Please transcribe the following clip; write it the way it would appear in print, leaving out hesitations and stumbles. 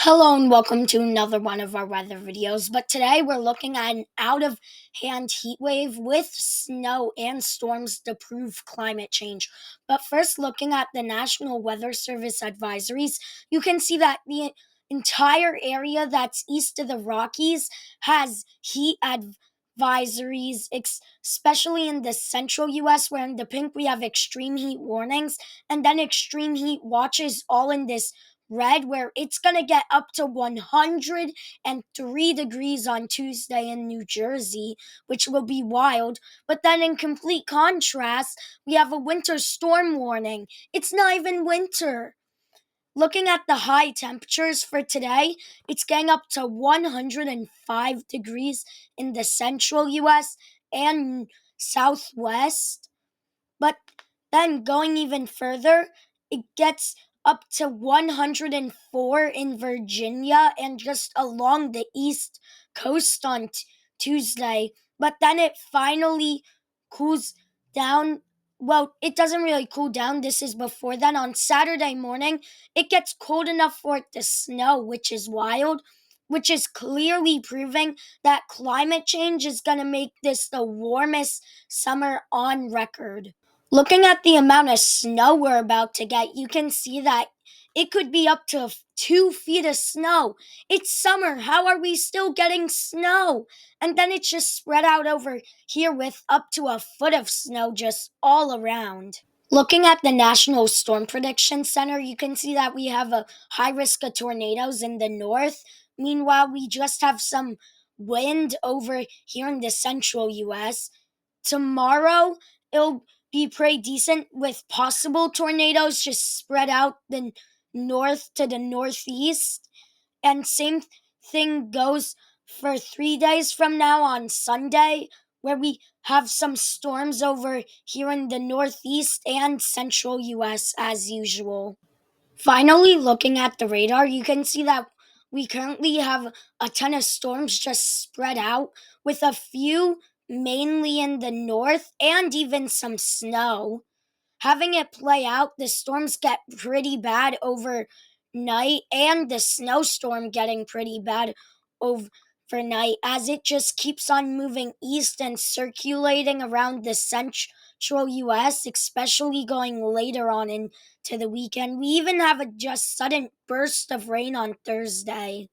Hello and welcome to another one of our weather videos. But today we're looking at an out of hand heat wave with snow and storms to prove climate change. But first, looking at the National Weather Service advisories, you can see that the entire area that's east of the Rockies has heat advisories, especially in the central US, where in the pink we have extreme heat warnings and then extreme heat watches all in this red, where it's going to get up to 103 degrees on Tuesday in New Jersey, which will be wild. But then, in complete contrast, we have a winter storm warning. It's not even winter. Looking at the high temperatures for today, it's getting up to 105 degrees in the central US and southwest. But then going even further, it gets up to 104 in Virginia and just along the east coast on Tuesday. But then it finally cools down. Well, it doesn't really cool down. This is before then. On Saturday morning, it gets cold enough for it to snow, which is wild, which is clearly proving that climate change is going to make this the warmest summer on record. Looking at the amount of snow we're about to get, you can see that it could be up to 2 feet of snow. It's summer. How are we still getting snow? And then it's just spread out over here with up to a foot of snow just all around. Looking at the National Storm Prediction Center, you can see that we have a high risk of tornadoes in the north. Meanwhile, we just have some wind over here in the central US. Tomorrow, it'll be pretty decent with possible tornadoes just spread out the north to the northeast. And same thing goes for 3 days from now on Sunday, where we have some storms over here in the northeast and central US as usual. Finally, looking at the radar, you can see that we currently have a ton of storms just spread out, with a few mainly in the north and even some snow. Having it play out, the storms get pretty bad overnight, and the snowstorm getting pretty bad overnight as it just keeps on moving east and circulating around the central US, especially going later on into the weekend. We even have a just sudden burst of rain on Thursday.